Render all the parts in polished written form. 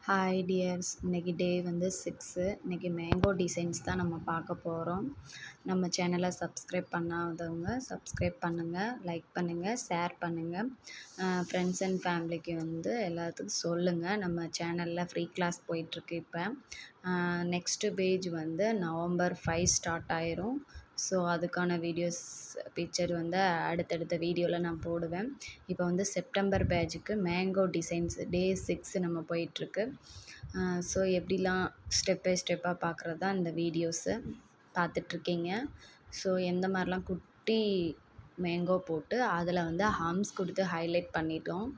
Hi tears, இன்றைக்கி டே வந்து 6. இன்றைக்கி மேங்கோ டிசைன்ஸ் தான் நம்ம பார்க்க போகிறோம். நம்ம சேனலை சப்ஸ்கிரைப் பண்ணாதவங்க சப்ஸ்கிரைப் பண்ணுங்கள், லைக் பண்ணுங்கள், ஷேர் பண்ணுங்கள். ஃப்ரெண்ட்ஸ் அண்ட் ஃபேமிலிக்கு வந்து எல்லாத்துக்கும் சொல்லுங்கள். நம்ம சேனலில் ஃப்ரீ கிளாஸ் போயிட்டுருக்கு. இப்போ நெக்ஸ்ட்டு பேஜ் வந்து November 5 ஸ்டார்ட் ஆயிரும். ஸோ அதுக்கான வீடியோஸ் பிக்சர் வந்து அடுத்தடுத்த வீடியோவில் நான் போடுவேன். இப்போ வந்து செப்டம்பர் பேட்சுக்கு மேங்கோ டிசைன்ஸ் டே 6 நம்ம போயிட்டுருக்கு. ஸோ எப்படிலாம் ஸ்டெப் பை ஸ்டெப்பாக பார்க்குறது தான் இந்த வீடியோஸு பார்த்துட்ருக்கீங்க. ஸோ எந்த மாதிரிலாம் குட்டி மேங்கோ போட்டு அதில் வந்து ஹம்ஸ் கொடுத்து ஹைலைட் பண்ணிட்டோம்.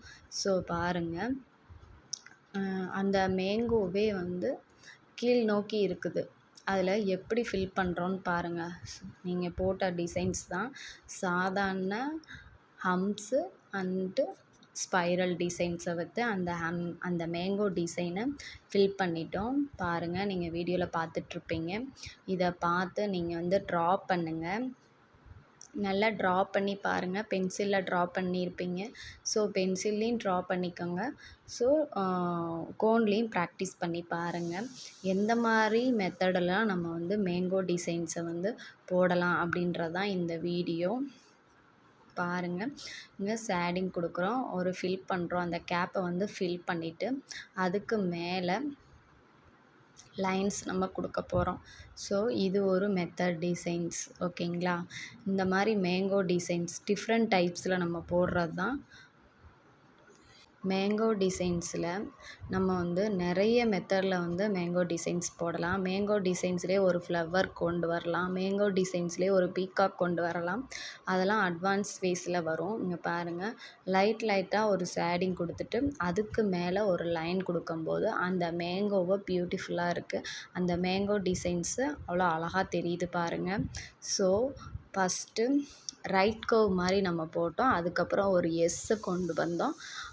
ஸோ பாருங்கள், அந்த மேங்கோவே வந்து கீழ் நோக்கி இருக்குது. அதில் எப்படி ஃபில் பண்ணுறோன்னு பாருங்கள். நீங்கள் போட்ட டிசைன்ஸ் தான் சாதாரண ஹம்ஸு அண்டு ஸ்பைரல் டிசைன்ஸை வைத்து அந்த மேங்கோ டிசைனை ஃபில் பண்ணிட்டோம். பாருங்கள், நீங்கள் வீடியோவில் பார்த்துட்ருப்பீங்க. இதை பார்த்து நீங்கள் வந்து ட்ரா பண்ணுங்கள். நல்லா ட்ரா பண்ணி பாருங்கள். பென்சிலில் ட்ரா பண்ணியிருப்பீங்க. ஸோ பென்சில்லையும் ட்ரா பண்ணிக்கோங்க. ஸோ கோன்லேயும் ப்ராக்டிஸ் பண்ணி பாருங்கள். எந்த மாதிரி மெத்தடெல்லாம் நம்ம வந்து மேங்கோ டிசைன்ஸை வந்து போடலாம் அப்படின்றதான் இந்த வீடியோ. பாருங்கள், இங்கே ஷேடிங் கொடுக்குறோம், ஒரு ஃபில் பண்ணுறோம். அந்த கேப்பை வந்து ஃபில் பண்ணிவிட்டு அதுக்கு மேலே லைன்ஸ் நம்ம கொடுக்க போகிறோம். ஸோ இது ஒரு மெத்தட் டிசைன்ஸ், ஓகேங்களா? இந்த மாதிரி மேங்கோ டிசைன்ஸ் டிஃப்ரெண்ட் டைப்ஸில் நம்ம போடுறது தான். மேங்கோ டிசைன்ஸில் நம்ம வந்து நிறைய மெத்தடில் வந்து மேங்கோ டிசைன்ஸ் போடலாம். மேங்கோ டிசைன்ஸ்லேயே ஒரு ஃப்ளவர் கொண்டு வரலாம். மேங்கோ டிசைன்ஸ்லேயே ஒரு பீகாக் கொண்டு வரலாம். அதெல்லாம் அட்வான்ஸ் ஃபேஸில் வரும். இங்கே பாருங்கள், லைட்டாக ஒரு ஷேடிங் கொடுத்துட்டு அதுக்கு மேலே ஒரு லைன் கொடுக்கும்போது அந்த மேங்கோவை பியூட்டிஃபுல்லாக இருக்குது. அந்த மேங்கோ டிசைன்ஸு அவ்வளோ அழகாக தெரியுது பாருங்கள். ஸோ ஃபஸ்ட்டு ரைட் கர்வ் மாதிரி நம்ம போட்டோம். அதுக்கப்புறம் ஒரு எஸ்ஸை கொண்டு வந்தோம்.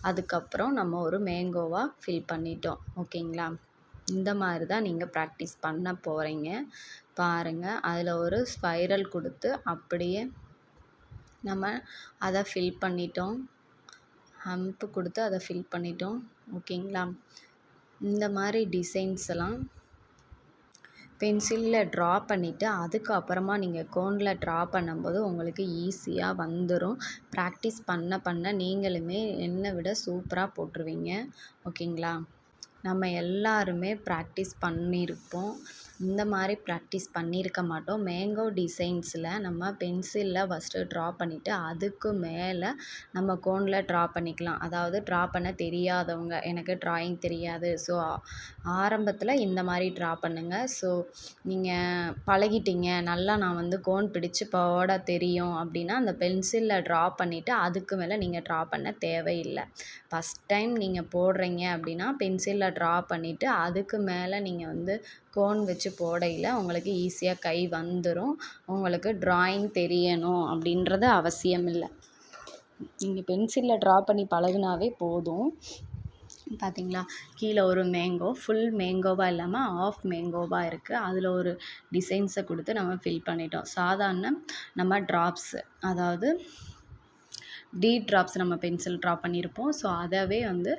அதுக்கப்புறம் நம்ம ஒரு மேங்கோவாக ஃபில் பண்ணிட்டோம், ஓகேங்களா? இந்த மாதிரி தான் நீங்கள் ப்ராக்டிஸ் பண்ண போகிறீங்க. பாருங்கள், அதில் ஒரு ஸ்பைரல் கொடுத்து அப்படியே நம்ம அதை ஃபில் பண்ணிட்டோம். ஹம்ப்பு கொடுத்து அதை ஃபில் பண்ணிட்டோம், ஓகேங்களா? இந்த மாதிரி டிசைன்ஸ் எல்லாம் பென்சிலில் ட்ரா பண்ணிவிட்டு அதுக்கப்புறமா நீங்கள் கோனில் ட்ரா பண்ணும்போது உங்களுக்கு ஈஸியாக வந்துடும். ப்ராக்டிஸ் பண்ண நீங்களுமே என்னை விட சூப்பராக போட்டுருவீங்க, ஓகேங்களா? நம்ம எல்லாருமே ப்ராக்டிஸ் பண்ணியிருப்போம். இந்த மாதிரி ப்ராக்டிஸ் பண்ணியிருக்க மாட்டோம். மேங்கோ டிசைன்ஸில் நம்ம பென்சிலில் ஃபஸ்ட்டு ட்ரா பண்ணிவிட்டு அதுக்கு மேலே நம்ம கோனில் ட்ரா பண்ணிக்கலாம். அதாவது ட்ரா பண்ண தெரியாதவங்க, எனக்கு ட்ராயிங் தெரியாது, ஸோ ஆரம்பத்தில் இந்த மாதிரி ட்ரா பண்ணுங்கள். ஸோ நீங்கள் பழகிட்டீங்க, நல்லா நான் வந்து கோன் பிடிச்சி போட தெரியும் அப்படின்னா அந்த பென்சிலில் ட்ரா பண்ணிவிட்டு அதுக்கு மேலே நீங்கள் ட்ரா பண்ண தேவையில்லை. ஃபஸ்ட் டைம் நீங்கள் போடுறீங்க அப்படின்னா பென்சிலில் ட்ரா பண்ணிவிட்டு அதுக்கு மேலே நீங்கள் வந்து கோன் வச்சு போடையில் உங்களுக்கு ஈஸியாக கை வந்துடும். உங்களுக்கு ட்ராயிங் தெரியணும் அப்படின்றது அவசியம் இல்லை. நீங்கள் பென்சிலில் ட்ரா பண்ணி பழகுனாவே போதும். பார்த்தீங்களா, கீழே ஒரு மேங்கோ ஃபுல் மேங்கோவாக இல்லாமல் ஆஃப் மேங்கோவாக இருக்குது. அதில் ஒரு டிசைன்ஸை கொடுத்து நம்ம ஃபில் பண்ணிட்டோம். சாதாரண நம்ம ட்ராப்ஸு, அதாவது ட்ராப்ஸ் நம்ம பென்சில் ட்ரா பண்ணியிருப்போம். ஸோ அதவே வந்து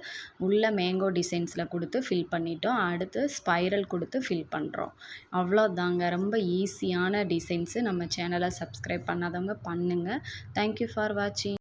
உள்ள மேங்கோ டிசைன்ஸில் கொடுத்து ஃபில் பண்ணிட்டோம். அடுத்து ஸ்பைரல் கொடுத்து ஃபில் பண்ணுறோம். அவ்வளோதாங்க, ரொம்ப ஈஸியான டிசைன்ஸு. நம்ம சேனலை சப்ஸ்கிரைப் பண்ணாதவங்க பண்ணுங்கள். தேங்க்யூ ஃபார் வாட்சிங்.